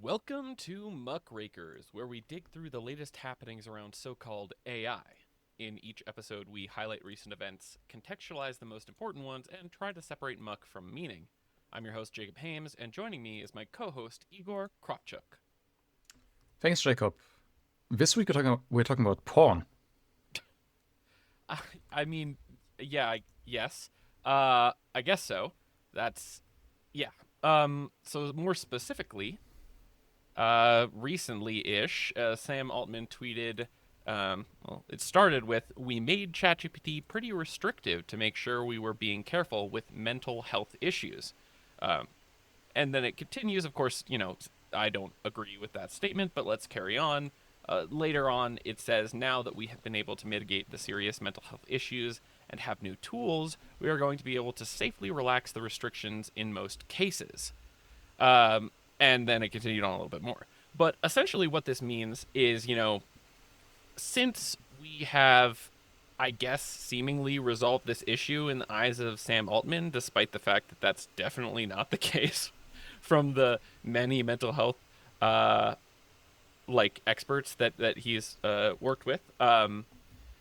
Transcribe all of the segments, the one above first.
Welcome to Muckrakers, where we dig through the latest happenings around so-called AI. In each episode, we highlight recent events, contextualize the most important ones, and try to separate muck from meaning. I'm your host, Jacob Hames, and joining me is my co-host, Igor Kropchuk. Thanks, Jacob. This week we're talking about porn. I, I mean, yeah, yes. I guess so. That's, yeah. So more specifically, recently-ish, Sam Altman tweeted, well, it started with, "We made ChatGPT pretty restrictive to make sure we were being careful with mental health issues." Um, and then it continues, of course, I don't agree with that statement, but let's carry on. Later on, it says, "Now that we have been able to mitigate the serious mental health issues and have new tools, we are going to be able to safely relax the restrictions in most cases." Um, and then it continued on a little bit more. But essentially, what this means is, since we have, I guess, seemingly resolved this issue in the eyes of Sam Altman, despite the fact that that's definitely not the case from the many mental health uh, experts that he's worked with.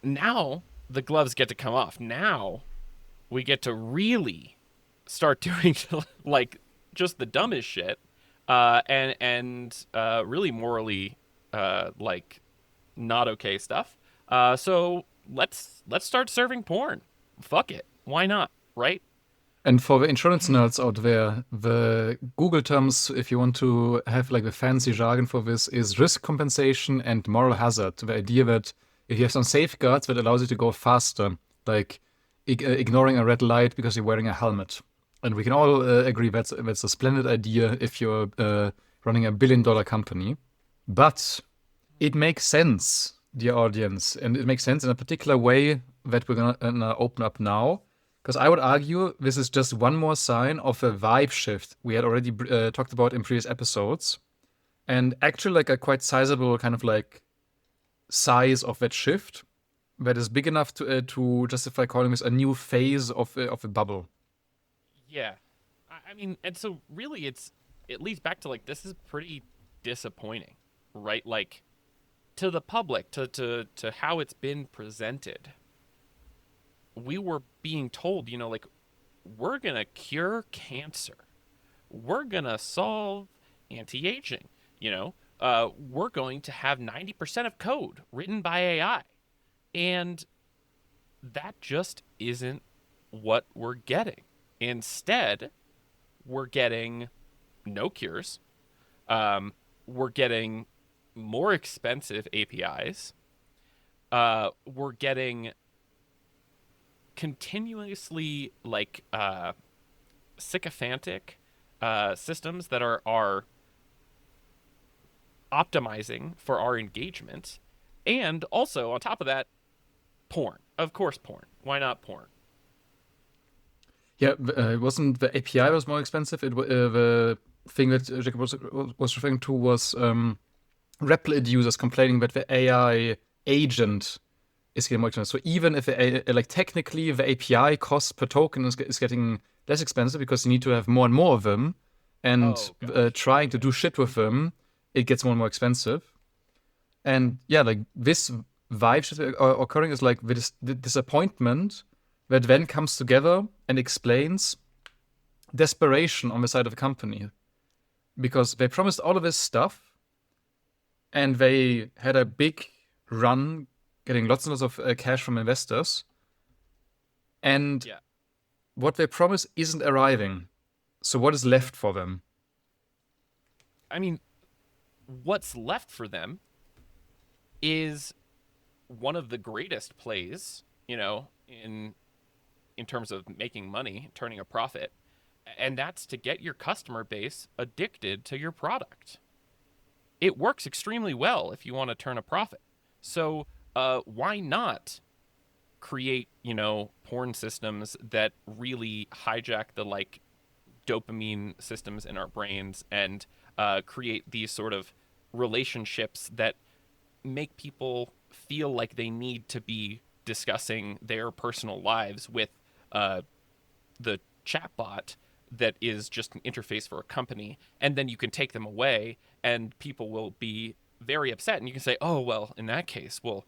Now the gloves get to come off. Now we get to really start doing like just the dumbest shit, and really morally like not okay stuff. So let's start serving porn. Fuck it, why not? Right? And for the insurance nerds out there, the Google terms, if you want to have like the fancy jargon for this, is risk compensation and moral hazard. The idea that if you have some safeguards that allows you to go faster, like ignoring a red light because you're wearing a helmet. And we can all agree that's a splendid idea if you're running $1 billion company. But it makes sense, dear audience, and it makes sense in a particular way that we're gonna open up now. Because I would argue this is just one more sign of a vibe shift we had already talked about in previous episodes, and actually like a quite sizable kind of like size of that shift that is big enough to justify calling this a new phase of a bubble. Yeah. I mean, and so really, it leads back to like this is pretty disappointing, right? Like to the public, to how it's been presented. We were being told, like we're gonna cure cancer, we're gonna solve anti-aging, we're going to have 90% of code written by AI, and that just isn't what we're getting. Instead, we're getting no cures. We're getting more expensive APIs. We're getting continuously sycophantic systems that are optimizing for our engagement, and also on top of that, porn. Of course, porn. Why not porn? Yeah, it wasn't the API was more expensive. The thing that Jacob was referring to was Replit users complaining that the AI agent is getting more expensive. So even if like technically the API cost per token is getting less expensive because you need to have more and more of them, and Oh gosh. trying to Okay. do shit with them, it gets more and more expensive. And yeah, like this vibe shift occurring is like the disappointment that then comes together and explains desperation on the side of the company because they promised all of this stuff and they had a big run getting lots and lots of cash from investors, and Yeah. what they promise isn't arriving. So what is left for them? I mean, what's left for them is one of the greatest plays, in terms of making money, turning a profit, and that's to get your customer base addicted to your product. It works extremely well if you want to turn a profit. So, why not create, porn systems that really hijack the dopamine systems in our brains and create these sort of relationships that make people feel like they need to be discussing their personal lives with uh, the chatbot that is just an interface for a company, and then you can take them away, and people will be very upset, and you can say, oh well, in that case, we'll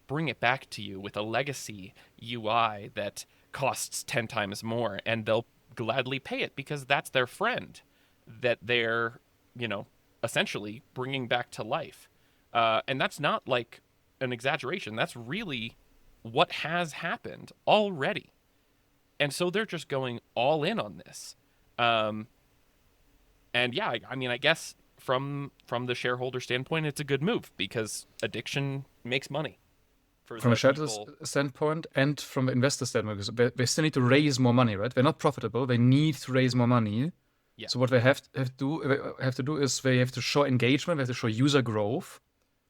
bring it back to you with a legacy UI that costs 10 times more, and they'll gladly pay it because that's their friend that they're, you know, essentially bringing back to life. And that's not like an exaggeration. That's really what has happened already. And so they're just going all in on this. Um, and yeah, I mean, I guess from the shareholder standpoint, it's a good move because addiction makes money for From a the shareholder people. standpoint and from an investor standpoint, because they still need to raise more money, right? They're not profitable. They need to raise more money. Yeah, So what they have to do is they have to show engagement. They have to show user growth,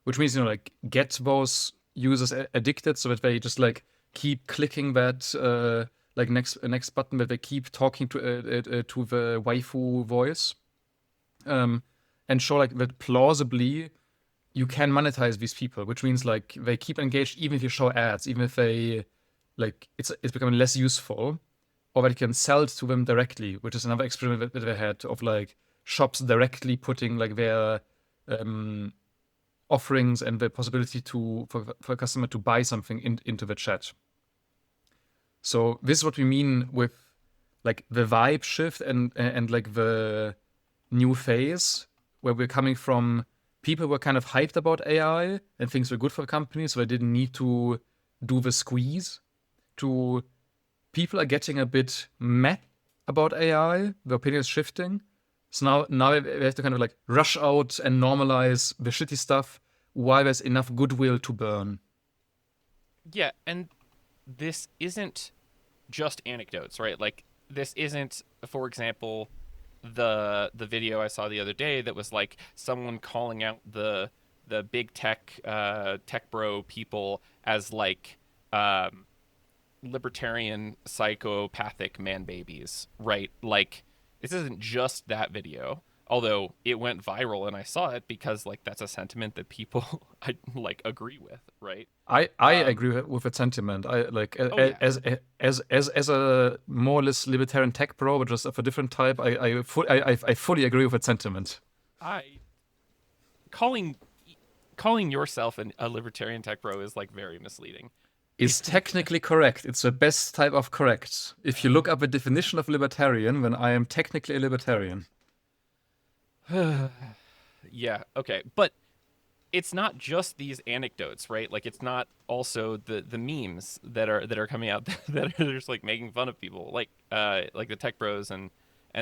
which means, you know, like get those users addicted so that they just like keep clicking that like next button, that they keep talking to the waifu voice, um, and show like that plausibly you can monetize these people, which means like they keep engaged even if you show ads, even if they like it's becoming less useful, or that you can sell it to them directly, which is another experiment that they had of like shops directly putting like their um, offerings and the possibility for a customer to buy something into the chat. So this is what we mean with like the vibe shift and like the new phase where we're coming from. People were kind of hyped about AI and things were good for the company, so they didn't need to do the squeeze. To people are getting a bit meh about AI. The opinion is shifting. So now we have to kind of like rush out and normalize the shitty stuff while there's enough goodwill to burn. yeah, and this isn't just anecdotes, right? Like this isn't, for example, the video I saw the other day that was like someone calling out the big tech bro people as like libertarian psychopathic man babies, right? Like this isn't just that video. Although it went viral and I saw it because like that's a sentiment that people I like agree with, right? I Um agree with that sentiment. I like oh yeah. as a more or less libertarian tech bro, but just of a different type. I fully agree with that sentiment. I calling calling yourself a libertarian tech bro is like very misleading. Is technically correct. It's the best type of correct. If you look up a definition of libertarian, then I am technically a libertarian. Yeah, okay. But it's not just these anecdotes, right? Like it's not also the memes that are coming out that are just like making fun of people, like the tech bros and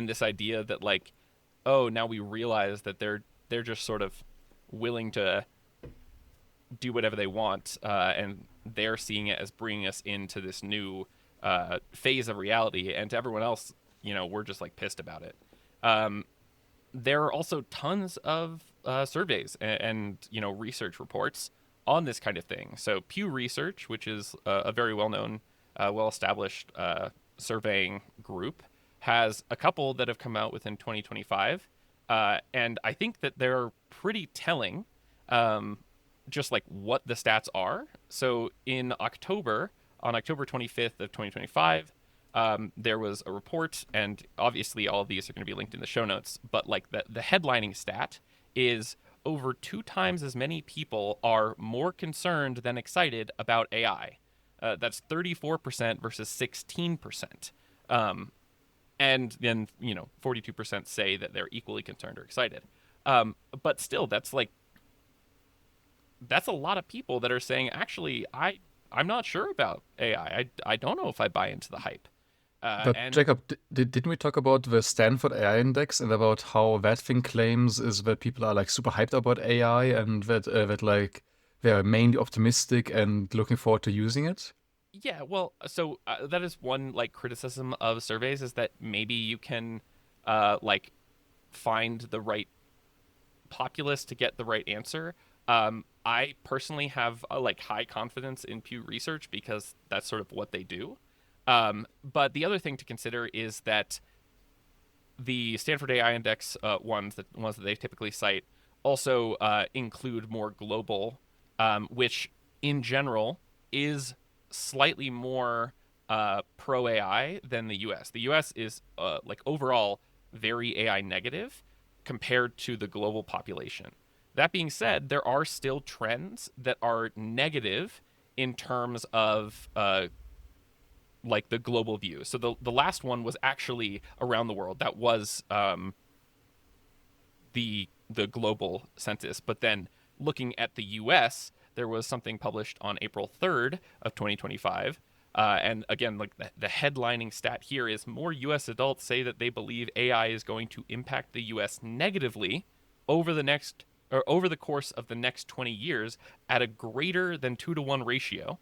this idea that like, oh, now we realize that they're just sort of willing to do whatever they want, and they're seeing it as bringing us into this new phase of reality, and to everyone else, you know, we're just like pissed about it. Um, there are also tons of surveys and you know research reports on this kind of thing. So Pew Research, which is a very well-known, well-established surveying group, has a couple that have come out within 2025, and I think that they're pretty telling. Um, just like what the stats are. So in October, on October 25th of 2025, there was a report, and obviously all of these are going to be linked in the show notes. But like the headlining stat is over 2 times as many people are more concerned than excited about AI. That's 34% versus 16%. Um, and then, you know, 42% say that they're equally concerned or excited. But still, that's a lot of people that are saying, actually, I'm not sure about AI. I don't know if I buy into the hype. But And Jacob, didn't we talk about the Stanford AI Index and about how that thing claims is that people are like super hyped about AI and that like they are mainly optimistic and looking forward to using it? yeah, well, so that is one like criticism of surveys is that maybe you can like find the right populace to get the right answer. I personally have like high confidence in Pew Research because that's sort of what they do. But the other thing to consider is that the Stanford AI Index ones that they typically cite also include more global, which in general is slightly more pro AI than the US. The US is like overall very AI negative compared to the global population. That being said, there are still trends that are negative in terms of like the global view. So the last one was actually around the world. That was the global census. But then looking at the U.S., there was something published on April 3rd of 2025. And again, like the headlining stat here is more U.S. adults say that they believe AI is going to impact the U.S. negatively over the course of the next 20 years at a greater than 2-to-1 ratio.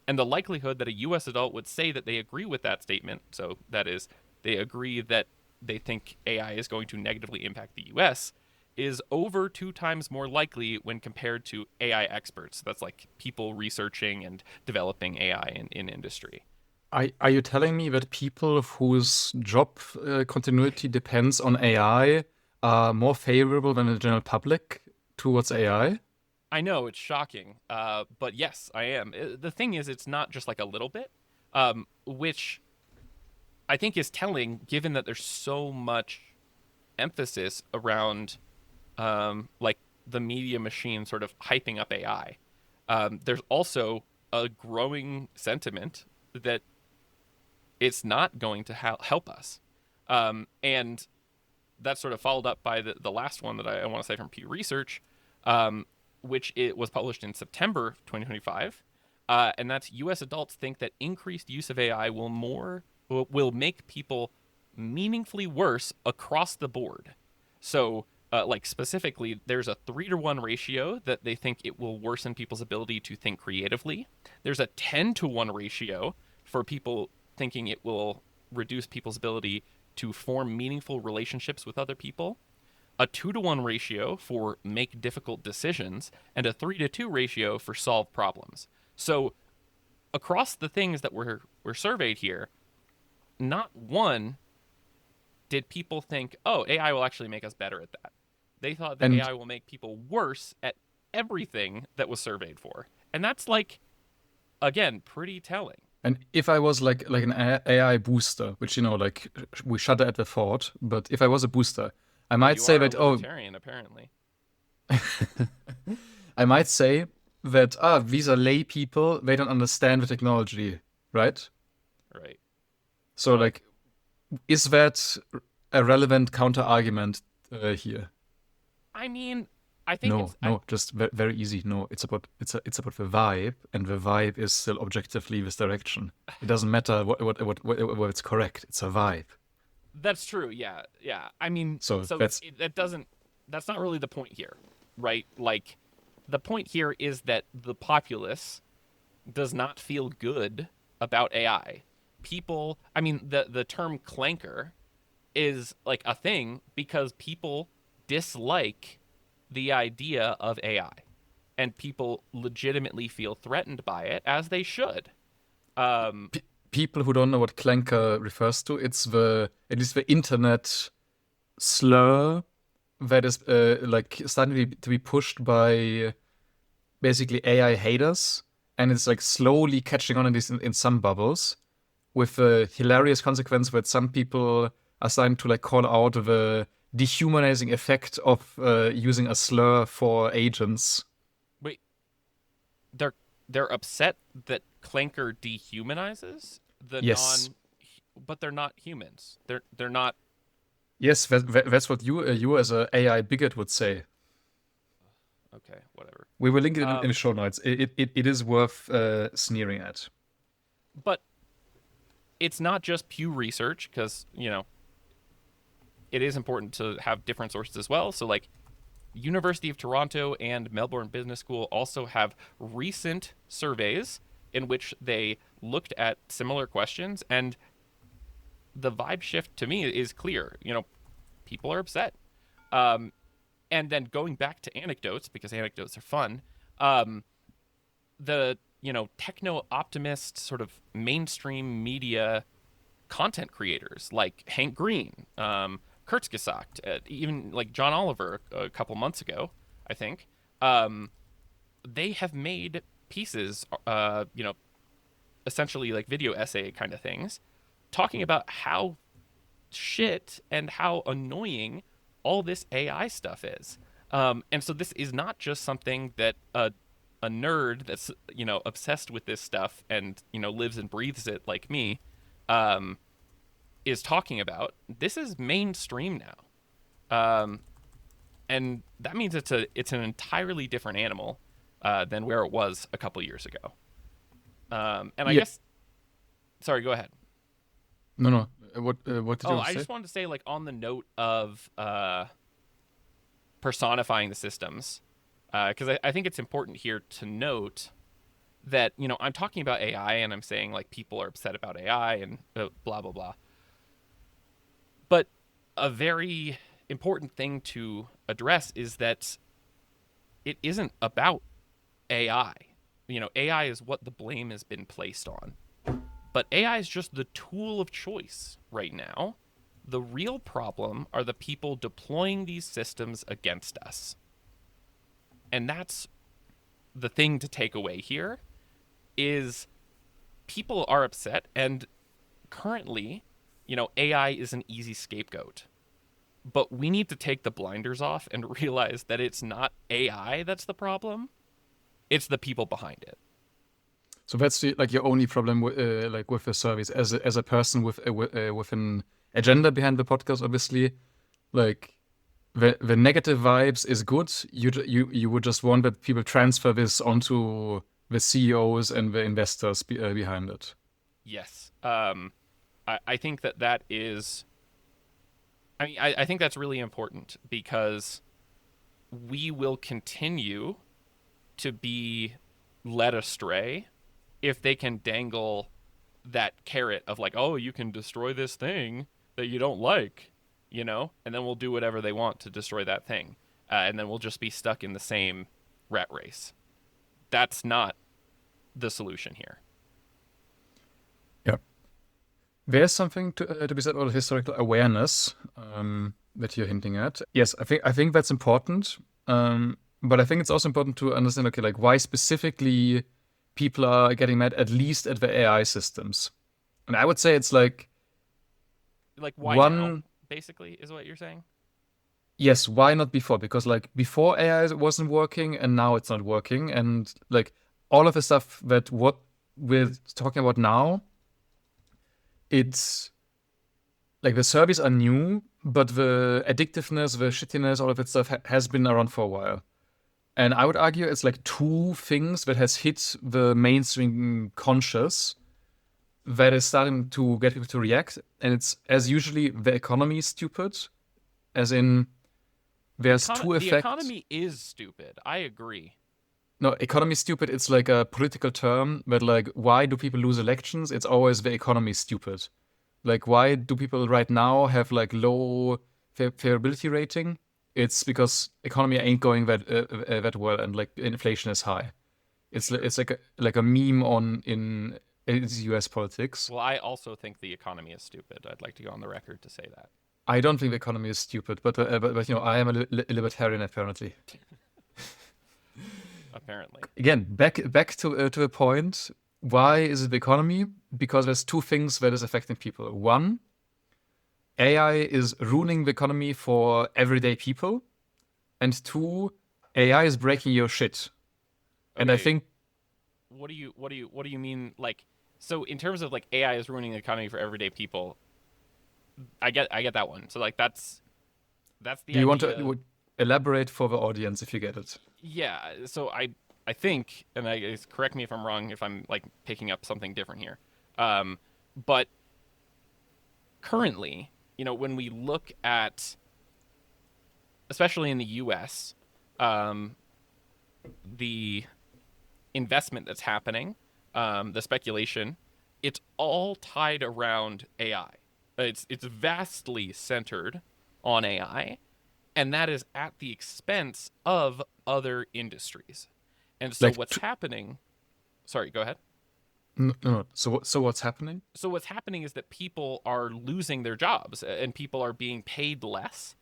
And the likelihood that a U.S. adult would say that they agree with that statement, so that is, they agree that they think AI is going to negatively impact the U.S., is over 2 times more likely when compared to AI experts. That's like people researching and developing AI in industry. Are you telling me that people whose job continuity depends on AI are more favorable than the general public towards AI? I know it's shocking, but yes, I am. The thing is, it's not just like a little bit, which I think is telling, given that there's so much emphasis around like the media machine sort of hyping up AI. There's also a growing sentiment that it's not going to help us. And that's sort of followed up by the last one that I want to say from Pew Research, which it was published in September 2025. And that's U.S. adults think that increased use of AI will make people meaningfully worse across the board. So, like specifically, there's a 3-to-1 ratio that they think it will worsen people's ability to think creatively. There's a 10-to-1 ratio for people thinking it will reduce people's ability to form meaningful relationships with other people, a 2-to-1 ratio for make difficult decisions, and a 3-to-2 ratio for solve problems. So across the things that were surveyed here, not one did people think, oh, AI will actually make us better at that. They thought that And AI will make people worse at everything that was surveyed for. And that's like, again, pretty telling. and if I was like an AI booster, which like we shudder at the thought, but if I was a booster, I might You say are a that libertarian, apparently. I might say that these are lay people, they don't understand the technology, right? Right. So Well, like, is that a relevant counter argument here? I mean, I think No, no, just very easy. No, it's about the vibe, and the vibe is still objectively this direction. It doesn't matter what it's correct. It's a vibe. that's true. Yeah, yeah. I mean, So so that's that doesn't. That's not really the point here, right? Like, the point here is that the populace does not feel good about AI. People, I mean, the term clanker is like a thing because people dislike the idea of AI, and people legitimately feel threatened by it, as they should. Um, people who don't know what clanker refers to. It's at least the internet slur that is like starting to be pushed by basically AI haters, and it's like slowly catching on in some bubbles, with the hilarious consequence that some people are starting to like call out the dehumanizing effect of using a slur for agents. wait, they're they're upset that clanker dehumanizes the Yes, non, but they're not humans. They're not. yes, that's what you as a AI bigot would say. Okay, whatever. We will link it in the Um, show notes. It is worth sneering at. but it's not just Pew Research because it is important to have different sources as well. So like University of Toronto and Melbourne Business School also have recent surveys in which they looked at similar questions, and the vibe shift to me is clear. People are upset. Um, and then going back to anecdotes, because anecdotes are fun, um, the techno optimist sort of mainstream media content creators like Hank Green, Kurzgesagt, even like John Oliver a couple months ago, I think, they have made pieces, essentially like video essay kind of things, talking about how shit and how annoying all this AI stuff is. And so this is not just something that a nerd that's obsessed with this stuff and lives and breathes it like me um, is talking about. This is mainstream now, and that means it's an entirely different animal than where it was a couple years ago. And I Yeah. guess, sorry, go ahead. No, no. What did you Oh, want to I say? just wanted to say, like, on the note of personifying the systems, because I think it's important here to note that I'm talking about AI and I'm saying like people are upset about AI and blah blah blah. But a very important thing to address is that it isn't about AI. AI is what the blame has been placed on. But AI is just the tool of choice right now. The real problem are the people deploying these systems against us. And that's the thing to take away here is people are upset, and currently, AI is an easy scapegoat. But we need to take the blinders off and realize that it's not AI that's the problem. It's the people behind it. So that's like your only problem like with the service as a person with an agenda behind the podcast. Obviously, like the negative vibes is good. You would just want that people transfer this onto the CEOs and the investors behind it. Yes. I think that is. I mean, I think that's really important because we will continue to be led astray if they can dangle that carrot of like, oh, you can destroy this thing that you don't like, and then we'll do whatever they want to destroy that thing. And then we'll just be stuck in the same rat race. That's not the solution here. Yeah. There's something to be said about historical awareness that you're hinting at. Yes, I think that's important. But I think it's also important to understand, okay, like why specifically people are getting mad, at least at the AI systems. And I would say it's like Like, why now, one, basically, is what you're saying? yes, why not before? Because like before AI wasn't working and now it's not working. And like all of the stuff that what we're talking about now, it's like the services are new, but the addictiveness, the shittiness, all of that stuff has been around for a while. And I would argue it's like two things that has hit the mainstream conscious that is starting to get people to react. And it's as usually the economy is stupid, as in there's two The effects. economy is stupid. I agree. No, economy is stupid. It's like a political term, but like, why do people lose elections? It's always the economy is stupid. Like, why do people right now have like low favorability rating? It's because economy ain't going that well, and like inflation is high. It's like a meme in it's U.S. politics. Well, I also think the economy is stupid. I'd like to go on the record to say that. I don't think the economy is stupid, but I am a libertarian apparently. Apparently. Again, back to the point. Why is it the economy? Because there's two things that is affecting people. One, AI is ruining the economy for everyday people, and two, AI is breaking your shit. And I Okay, think what do you mean? Like, so in terms of like AI is ruining the economy for everyday people, I get that one. So like that's the do you want to idea. elaborate for the audience if you get it? Yeah. So I think, and I guess correct me if I'm wrong, if I'm like picking up something different here. But currently, when we look at, especially in the U.S., the investment that's happening, the speculation, it's all tied around AI. It's vastly centered on AI, and that is at the expense of other industries. And so Like, what's happening? Sorry, go ahead. no, no, no. So what's happening? So what's happening is that people are losing their jobs and people are being paid less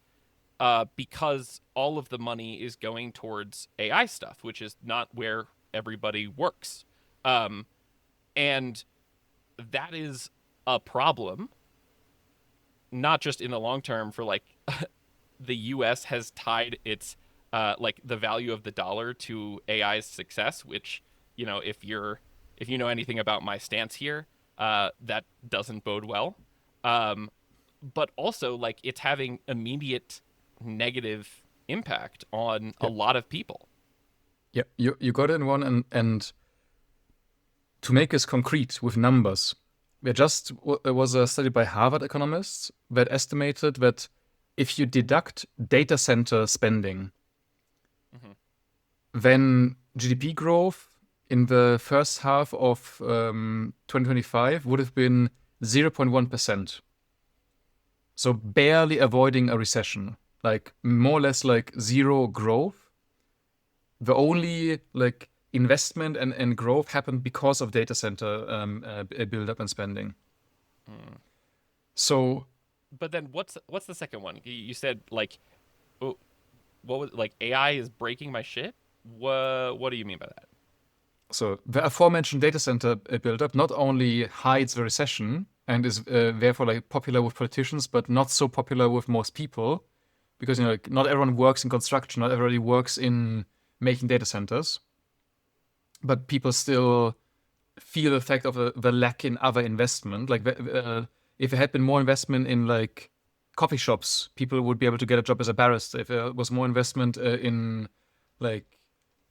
because all of the money is going towards AI stuff, which is not where everybody works. And that is a problem, not just in the long term for like the US has tied its like the value of the dollar to AI's success, which, if you know anything about my stance here, that doesn't bode well. Um, but also like it's having immediate negative impact on a Yeah, lot of people. yeah, you got it in one, and to make this concrete with numbers, there was a study by Harvard economists that estimated that if you deduct data center spending, Mm-hmm. then GDP growth in the first half of 2025 would have been 0.1%. So barely avoiding a recession, like more or less like zero growth. The only like investment and growth happened because of data center build up and spending. Mm. So But then what's the second one? You said like, oh, what was like AI is breaking my shit? What do you mean by that? so the aforementioned data center build up not only hides the recession and is therefore like popular with politicians, but not so popular with most people, because like, not everyone works in construction, not everybody works in making data centers, but people still feel the effect of the lack in other investment. Like if there had been more investment in like coffee shops, people would be able to get a job as a barrister. If there was more investment in like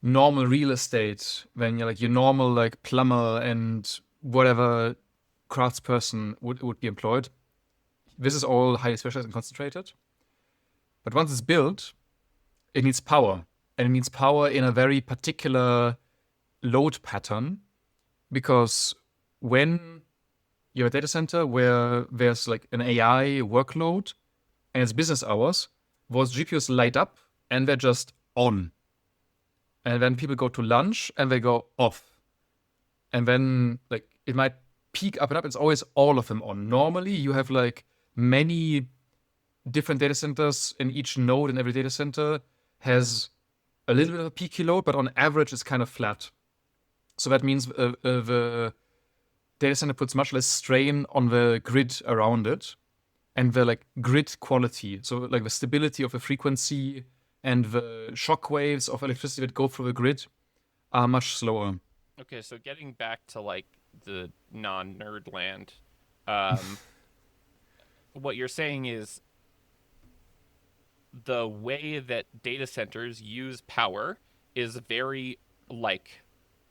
normal real estate, then you're like your normal like plumber and whatever craftsperson would be employed. This is all highly specialized and concentrated. But once it's built, it needs power. And it needs power in a very particular load pattern, because when you have a data center where there's like an AI workload and it's business hours, those GPUs light up and they're just on. And then people go to lunch and they go off. And then like it might peak up and up. It's always all of them on. Normally you have like many different data centers, and each node in every data center has a little bit of a peaky load, but on average it's kind of flat. So that means the data center puts much less strain on the grid around it, and the like grid quality, so like the stability of the frequency and the shock waves of electricity that go through the grid are much slower. Okay, so getting back to like the non-nerd land, um, what you're saying is the way that data centers use power is very like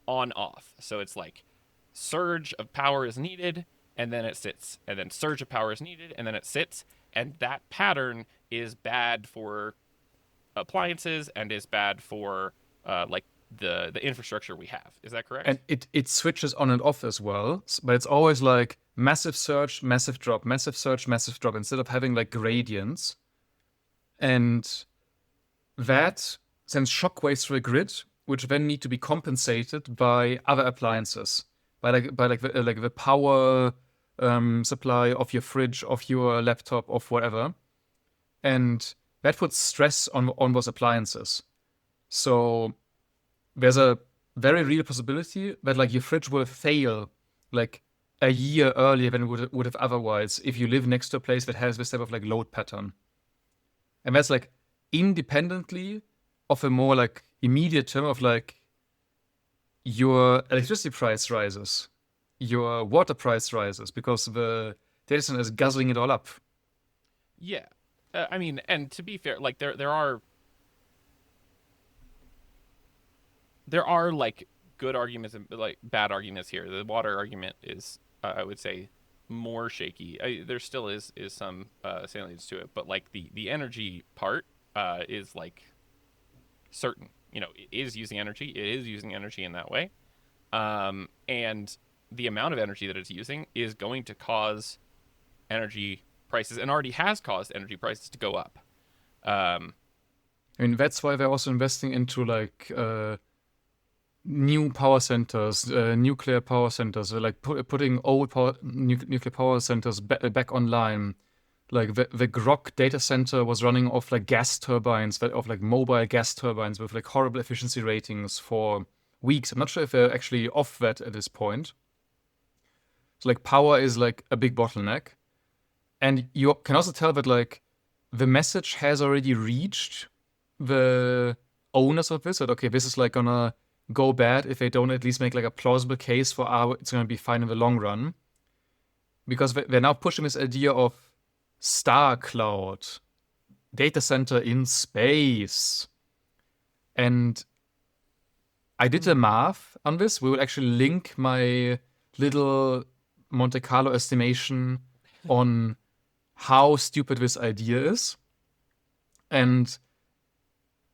on off. So it's like surge of power is needed and then it sits, and then surge of power is needed and then it sits, and that pattern is bad for appliances and is bad for like the infrastructure we have. Is that correct? And it switches on and off as well, but it's always like massive surge, massive drop, massive surge, massive drop, instead of having like gradients. And that sends shockwaves through the grid, which then need to be compensated by other appliances, by the power supply of your fridge, of your laptop, of whatever, and that puts stress on those appliances. So there's a very real possibility that like your fridge will fail like a year earlier than it would have otherwise if you live next to a place that has this type of like load pattern. And that's like independently of a more like immediate term of like your electricity price rises, your water price rises because the data center is guzzling it all up. Yeah. I mean, and to be fair, like there are like good arguments and like bad arguments here. The water argument is, I would say, more shaky. There still is some salience to it, but like the energy part is like certain. It is using energy. It is using energy in that way, and the amount of energy that it's using is going to cause energy prices, and already has caused energy prices to go up. Um, I mean, that's why they're also investing into like new power centers, nuclear power centers, like putting old nuclear power centers back online. Like the Grok data center was running off like gas turbines, of like mobile gas turbines with like horrible efficiency ratings for weeks. I'm not sure if they're actually off that at this point. So like power is like a big bottleneck. And you can also tell that like the message has already reached the owners of this, that okay, this is like gonna go bad if they don't at least make like a plausible case for it's gonna be fine in the long run. Because they're now pushing this idea of star cloud, data center in space. And I did the math on this. We will actually link my little Monte Carlo estimation on how stupid this idea is. And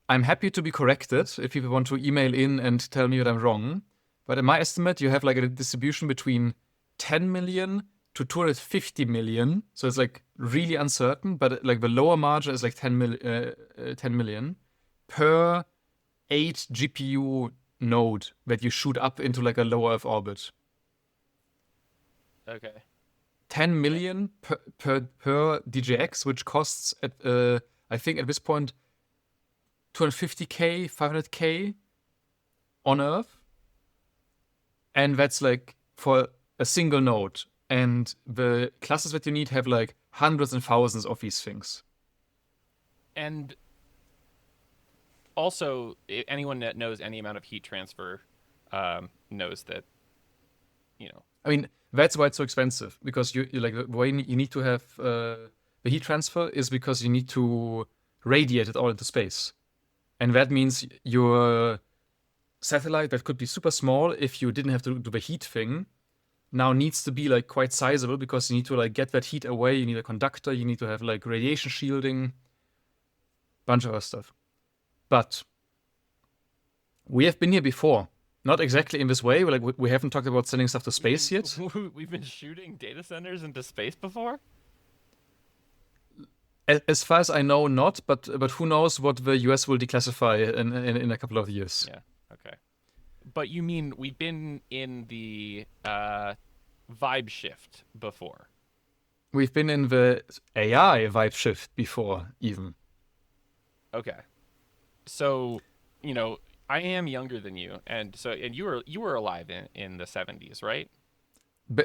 I'm happy to be corrected if people want to email in and tell me that I'm wrong. But in my estimate, you have like a distribution between 10 million to 250 million. So it's like really uncertain, but like the lower margin is like 10 million per 8 GPU node that you shoot up into like a low Earth orbit. Okay. 10 million per DJX, which costs at I think at this point 250k, 500k on Earth, and that's like for a single node. And the clusters that you need have like hundreds and thousands of these things. And also, anyone that knows any amount of heat transfer knows that, I mean, that's why it's so expensive, because you like the way you need to have the heat transfer is because you need to radiate it all into space, and that means your satellite that could be super small if you didn't have to do the heat thing now needs to be like quite sizable, because you need to like get that heat away. You need a conductor. You need to have like radiation shielding, bunch of other stuff. But we have been here before. Not exactly in this way. Like we haven't talked about sending stuff to space yet. We've been shooting data centers into space before? As far as I know, not. But who knows what the US will declassify in a couple of years. Yeah. Okay. But you mean we've been in the vibe shift before? We've been in the AI vibe shift before, even. Okay. So, I am younger than you, and you were alive in the 70s, right?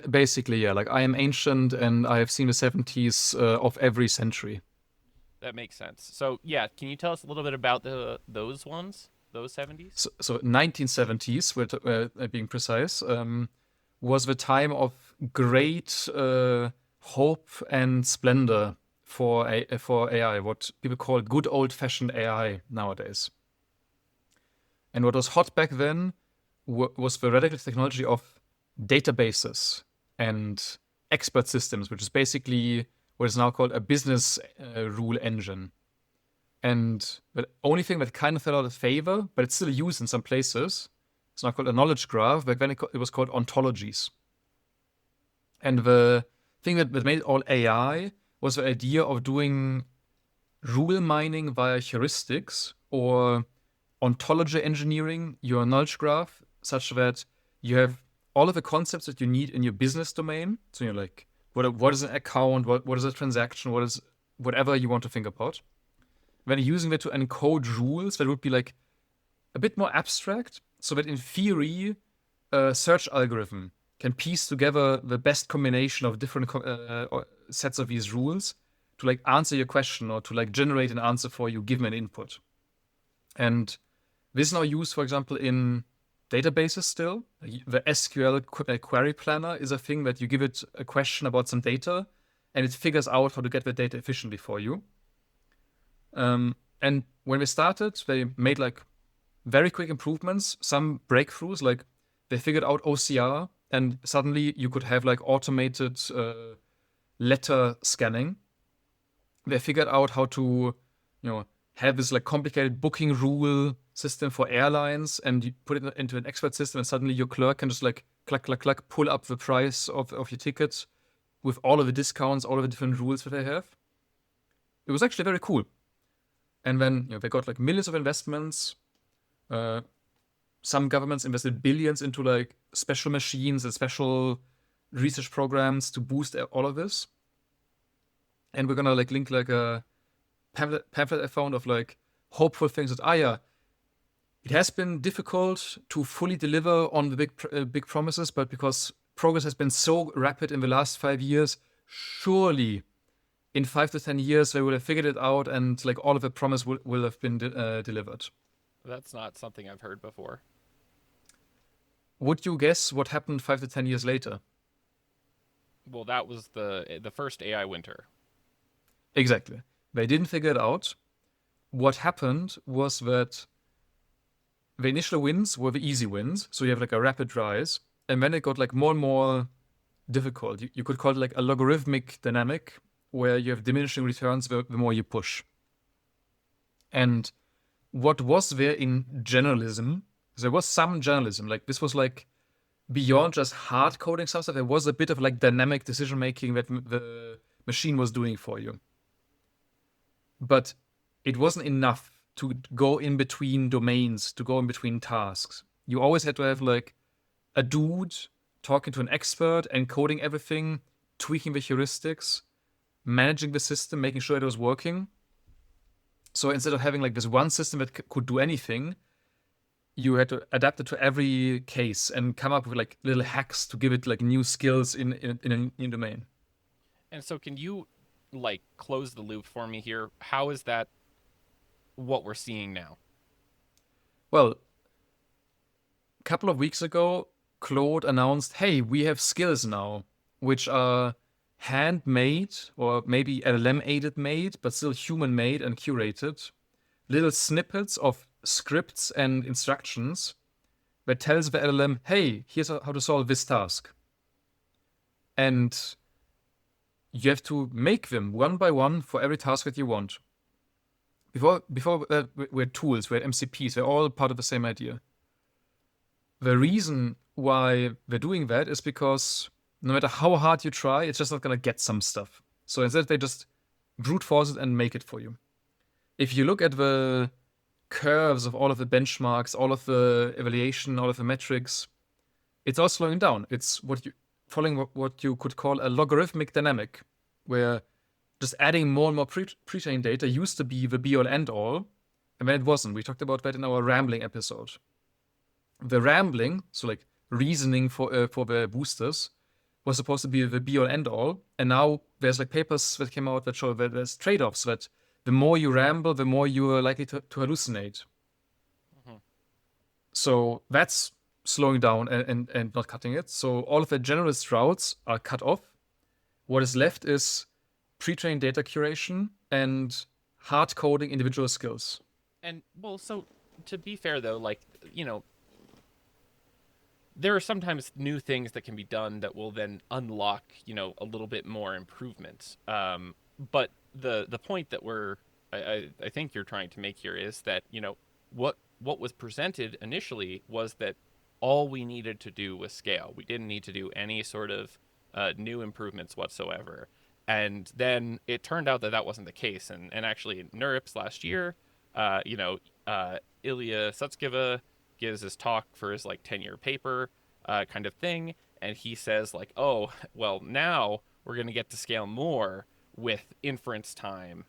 Basically, yeah. Like I am ancient, and I have seen the 70s of every century. That makes sense. So, yeah, can you tell us a little bit about those ones, those 70s? So 1970s, being precise, was the time of great hope and splendor for AI, what people call good old-fashioned AI nowadays. And what was hot back then was the radical technology of databases and expert systems, which is basically what is now called a business rule engine. And the only thing that kind of fell out of favor, but it's still used in some places, it's now called a knowledge graph. Back then it was called ontologies. And the thing that made it all AI was the idea of doing rule mining via heuristics, or ontology engineering your knowledge graph such that you have all of the concepts that you need in your business domain. So you're like, what is an account? What is a transaction? What is whatever you want to think about. Then using that to encode rules that would be like a bit more abstract, so that in theory, a search algorithm can piece together the best combination of different sets of these rules to like answer your question, or to like generate an answer for you, give them an input. And this is now used, for example, in databases still. The SQL query planner is a thing that you give it a question about some data, and it figures out how to get the data efficiently for you. And when we started, they made like very quick improvements, some breakthroughs, like they figured out OCR, and suddenly you could have like automated letter scanning. They figured out how to, have this like complicated booking rule system for airlines, and you put it into an expert system, and suddenly your clerk can just like clack, pull up the price of your ticket with all of the discounts, all of the different rules that they have. It was actually very cool. And then they got like millions of investments. Some governments invested billions into like special machines and special research programs to boost all of this. And we're gonna like link like a pamphlet I found of like hopeful things that it has been difficult to fully deliver on the big promises, but because progress has been so rapid in the last 5 years. Surely, in 5 to 10 years, they will have figured it out, and like all of the promise will have been delivered. That's not something I've heard before. Would you guess what happened 5 to 10 years later? Well, that was the first AI winter. Exactly. They didn't figure it out. What happened was that the initial wins were the easy wins, so you have like a rapid rise, and then it got like more and more difficult. You could call it like a logarithmic dynamic, where you have diminishing returns the more you push. And what was there in journalism, there was some journalism, like this was like beyond just hard coding stuff, there was a bit of like dynamic decision making that the machine was doing for you. But it wasn't enough to go in between domains, to go in between tasks. You always had to have like a dude talking to an expert, encoding everything, tweaking the heuristics, managing the system, making sure it was working. So instead of having like this one system that could do anything, you had to adapt it to every case and come up with like little hacks to give it like new skills in a new domain. And so, can you like close the loop for me here? How is that what we're seeing now? Well, a couple of weeks ago, Claude announced, hey, we have skills now, which are handmade or maybe LLM aided made, but still human made and curated. Little snippets of scripts and instructions that tells the LLM, hey, here's how to solve this task. And you have to make them one by one for every task that you want. Before we had tools, we had MCPs, they're all part of the same idea. The reason why they're doing that is because no matter how hard you try, it's just not going to get some stuff. So instead, they just brute force it and make it for you. If you look at the curves of all of the benchmarks, all of the evaluation, all of the metrics, it's all slowing down. It's following what you could call a logarithmic dynamic, where just adding more and more pre-trained data used to be the be-all end-all, and then it wasn't. We talked about that in our rambling episode. The rambling, so like reasoning for the boosters, was supposed to be the be-all end-all, and now there's like papers that came out that show that there's trade-offs, that the more you ramble, the more you are likely to hallucinate. Mm-hmm. So that's slowing down and not cutting it. So all of the generalist routes are cut off. What is left is pre-trained data curation and hard coding individual skills. And well, so to be fair though, like, there are sometimes new things that can be done that will then unlock, a little bit more improvements. But the point that I think you're trying to make here is that, what was presented initially was that all we needed to do was scale. We didn't need to do any sort of new improvements whatsoever. And then it turned out that that wasn't the case. And actually, in NeurIPS last year, Ilya Sutskever gives his talk for his like 10-year paper kind of thing. And he says like, oh, well, now we're going to get to scale more with inference time.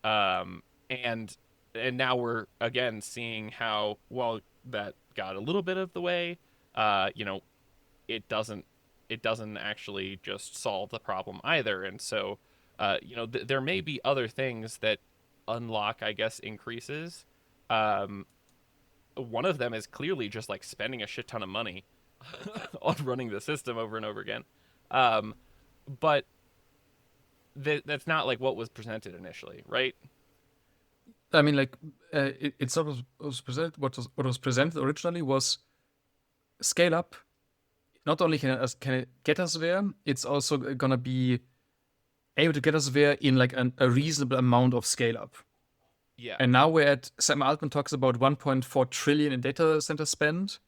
And now we're again seeing how, well, that got a little bit of the way. It doesn't actually just solve the problem either. And so, there may be other things that unlock, I guess, increases. One of them is clearly just like spending a shit ton of money on running the system over and over again. But that's not like what was presented initially, right? I mean, like, it's what was presented. What was presented originally was scale up. Not only can it get us there, it's also gonna be able to get us there in like a reasonable amount of scale up. Yeah. And now we're at, Sam Altman talks about 1.4 trillion in data center spend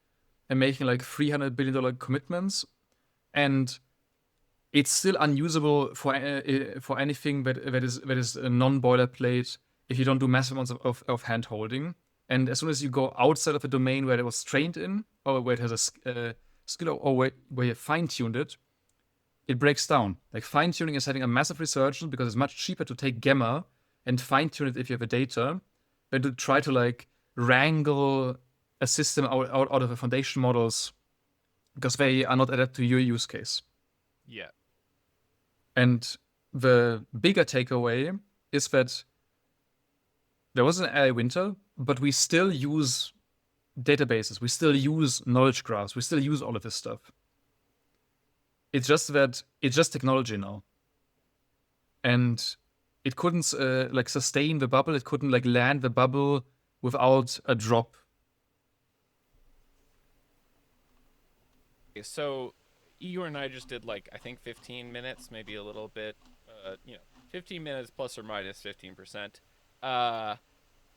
and making like $300 billion commitments. And it's still unusable for anything that is a non-boilerplate if you don't do massive amounts of hand holding. And as soon as you go outside of a domain where it was trained in, or where it has a skill, or where you fine-tuned it, it breaks down. Like fine-tuning is having a massive resurgence because it's much cheaper to take gamma and fine-tune it if you have the data than to try to like wrangle a system out of the foundation models because they are not adapted to your use case. Yeah. And the bigger takeaway is that there was an AI winter, but we still use databases, we still use knowledge graphs, we still use all of this stuff. It's just that it's just technology now. And it couldn't like sustain the bubble, it couldn't like land the bubble without a drop. So you and I just did like I think 15 minutes, maybe a little bit, 15 minutes plus or minus 15%, uh,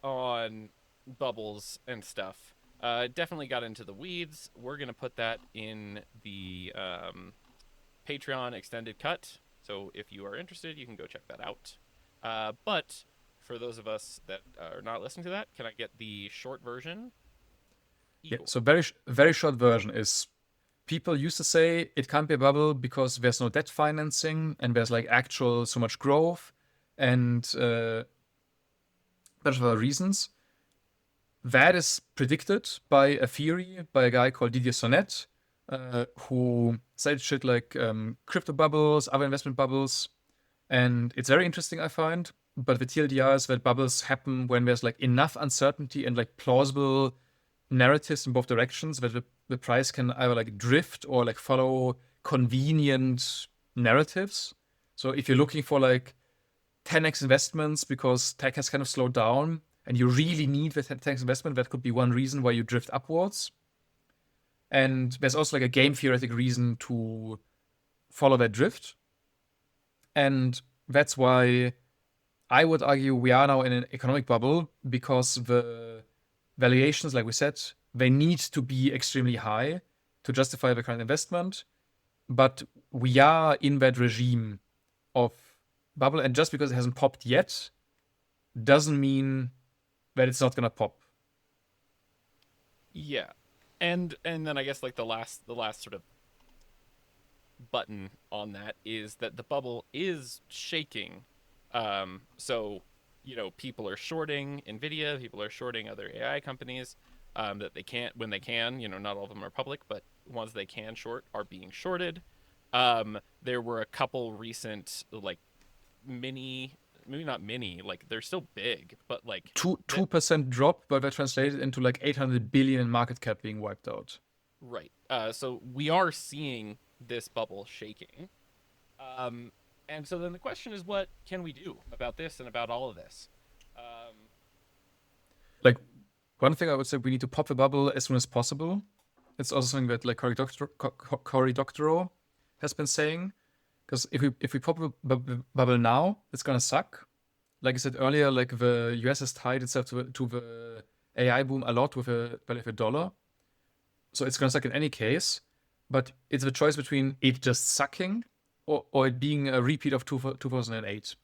on bubbles and stuff. Definitely got into the weeds. We're gonna put that in the Patreon extended cut. So if you are interested, you can go check that out. But for those of us that are not listening to that, can I get the short version? Yeah, Igor. so very short version is people used to say it can't be a bubble because there's no debt financing and there's like actual so much growth and bunch of other reasons. That is predicted by a theory by a guy called Didier Sonnet, who said shit like crypto bubbles, other investment bubbles, and it's very interesting, I find. But the TLDR is that bubbles happen when there's like enough uncertainty and like plausible narratives in both directions that the price can either like drift or like follow convenient narratives. So if you're looking for like 10x investments because tech has kind of slowed down and you really need the 10x investment, that could be one reason why you drift upwards. And there's also like a game theoretic reason to follow that drift. And that's why I would argue we are now in an economic bubble because the valuations, like we said, they need to be extremely high to justify the current investment. But we are in that regime of bubble, and just because it hasn't popped yet doesn't mean that it's not gonna pop. Yeah, and then I guess like the last sort of button on that is that the bubble is shaking. So people are shorting Nvidia, people are shorting other AI companies that they can't when they can. Not all of them are public, but ones they can short are being shorted. There were a couple recent like mini, maybe not mini, like they're still big, but like that 2% drop, but that translated into like 800 billion in market cap being wiped out. right. So we are seeing this bubble shaking. Um, and so then the question is, what can we do about this and about all of this? Um, Like one thing I would say, we need to pop the bubble as soon as possible. It's also something that like Cory Doctorow has been saying. Because if we pop the bubble now, it's gonna suck. Like I said earlier, like the US has tied itself to the AI boom a lot with a value of a dollar. So it's gonna suck in any case. But it's the choice between it just sucking or it being a repeat of 2008.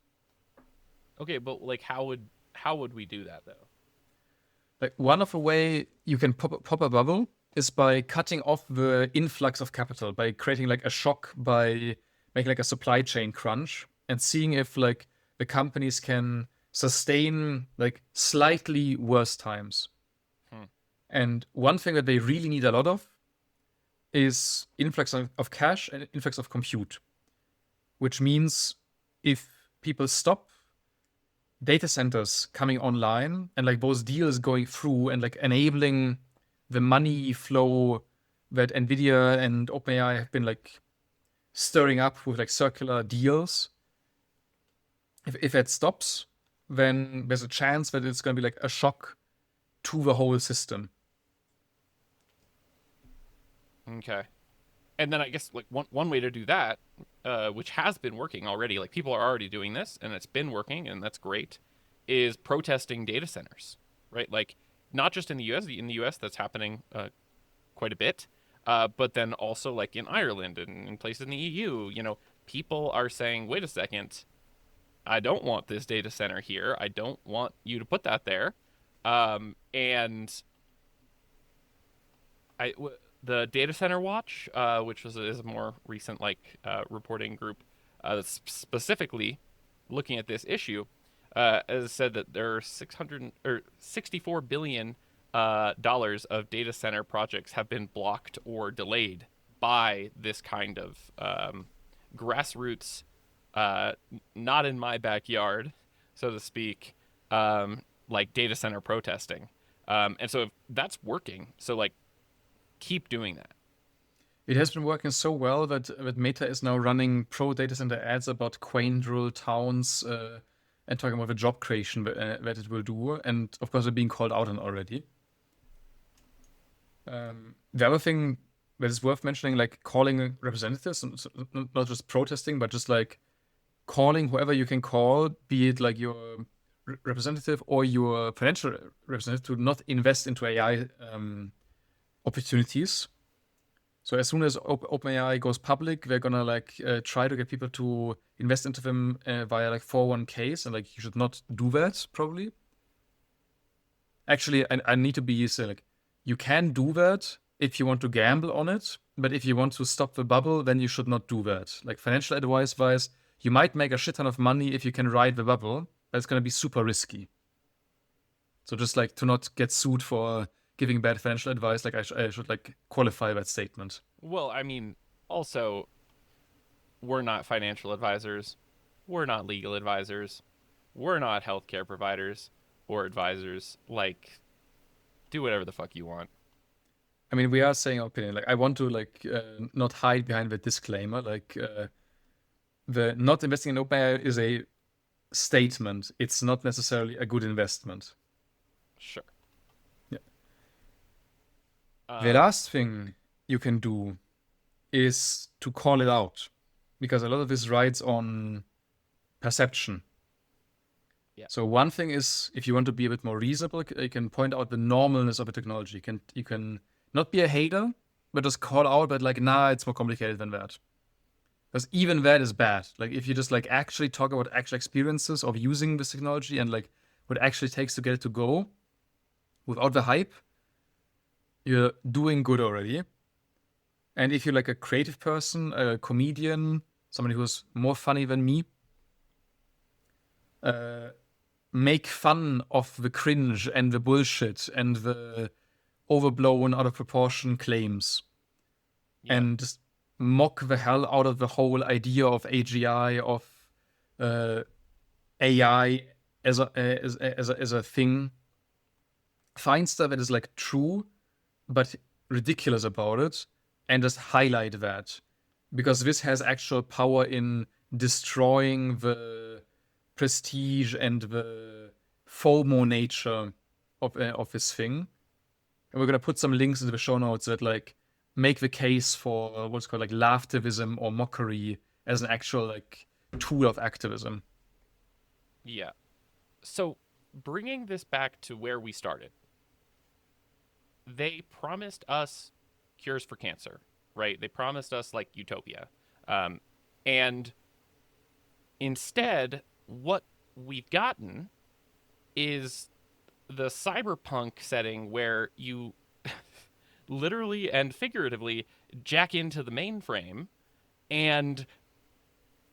okay, but like how would we do that though? Like one of the way you can pop a bubble is by cutting off the influx of capital, by creating like a shock, by making like a supply chain crunch, and seeing if like the companies can sustain like slightly worse times. Hmm. And one thing that they really need a lot of is influx of cash and influx of compute, which means if people stop data centers coming online and like those deals going through and like enabling the money flow that Nvidia and OpenAI have been like stirring up with like circular deals. If that stops, then there's a chance that it's going to be like a shock to the whole system. Okay. And then I guess like one way to do that, which has been working already, like people are already doing this and it's been working and that's great, is protesting data centers, right? Like not just in the U.S. In the U.S. that's happening quite a bit, but then also like in Ireland and in places in the EU, people are saying, wait a second, I don't want this data center here. I don't want you to put that there. And the Data Center Watch, which is a more recent like reporting group that's specifically looking at this issue, has said that there are 600 or 64 billion dollars of data center projects have been blocked or delayed buy this kind of grassroots, uh, not in my backyard, so to speak, like data center protesting. And so if that's working, so like keep doing that. It has been working so well that Meta is now running pro data center ads about quaint rural towns and talking about the job creation that it will do. And of course, they're being called out on already. The other thing that is worth mentioning, like calling representatives, so not just protesting, but just like calling whoever you can call, be it like your representative or your financial representative, to not invest into AI opportunities. So as soon as OpenAI goes public, they're gonna like try to get people to invest into them via like 401ks, and like you should not do that probably. Actually, I need to be so, like, you can do that if you want to gamble on it, but if you want to stop the bubble, then you should not do that. Like financial advice wise, you might make a shit ton of money if you can ride the bubble, but it's gonna be super risky. So just like to not get sued for giving bad financial advice, like I should like qualify that statement. Well, I mean, also, we're not financial advisors, we're not legal advisors, we're not healthcare providers or advisors. Like, do whatever the fuck you want. I mean, we are saying our opinion. Like, I want to like not hide behind the disclaimer. Like, the not investing in OpenAI is a statement. It's not necessarily a good investment. Sure. Yeah. The Um, last thing you can do is to call it out, because a lot of this rides on perception. yeah. So one thing is, if you want to be a bit more reasonable, you can point out the normalness of a technology. You can not be a hater, but just call out that like, nah, it's more complicated than that. Because even that is bad. Like if you just like actually talk about actual experiences of using this technology and like what it actually takes to get it to go without the hype, you're doing good already. And if you're like a creative person, a comedian, somebody who's more funny than me, uh, make fun of the cringe and the bullshit and the overblown, out of proportion claims, Yeah. and just mock the hell out of the whole idea of AGI, of uh, AI as a thing. Find stuff that is like true but ridiculous about it, and just highlight that, because this has actual power in destroying the prestige and the FOMO nature of this thing. And we're gonna put some links into the show notes that like make the case for what's called like laughtivism or mockery as an actual like tool of activism. Yeah. So, bringing this back to where we started, they promised us cures for cancer, right? They promised us like utopia. And instead, what we've gotten is the cyberpunk setting where you literally and figuratively jack into the mainframe and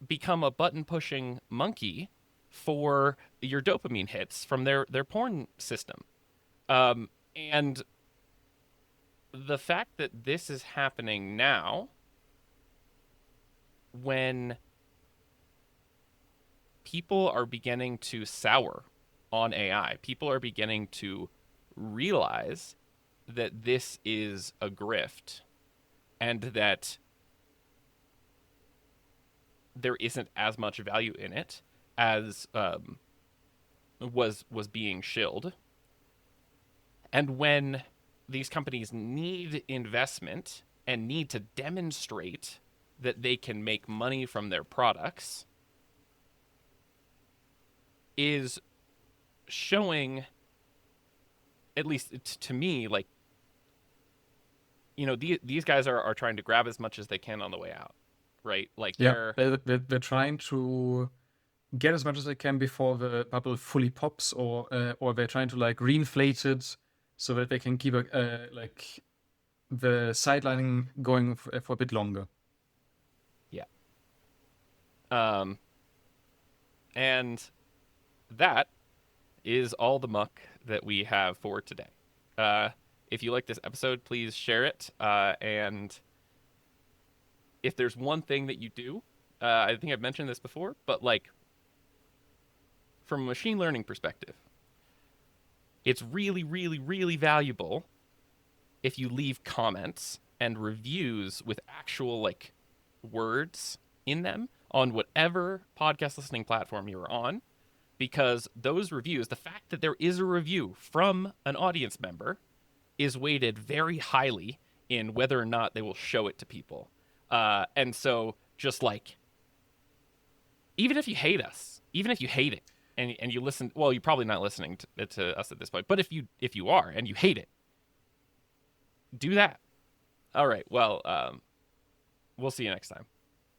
become a button pushing monkey for your dopamine hits from their porn system. And the fact that this is happening now, when people are beginning to sour on AI, people are beginning to realize that this is a grift and that there isn't as much value in it as was being shilled. And when these companies need investment and need to demonstrate that they can make money from their products, is showing, at least to me, like, these guys are trying to grab as much as they can on the way out, right? Like Yeah, they're they're trying to get as much as they can before the bubble fully pops, or they're trying to like reinflate it so that they can keep like the sidelining going for a bit longer. yeah. Um and that is all the muck that we have for today. If you like this episode, please share it, and if there's one thing that you do, I think I've mentioned this before, but like from a machine learning perspective, it's really, really, really valuable if you leave comments and reviews with actual like words in them on whatever podcast listening platform you're on, because those reviews, the fact that there is a review from an audience member, is weighted very highly in whether or not they will show it to people. And so just like, even if you hate us, even if you hate it and you listen, well, you're probably not listening to us at this point, but if you are and you hate it, do that. All right. Well, we'll see you next time.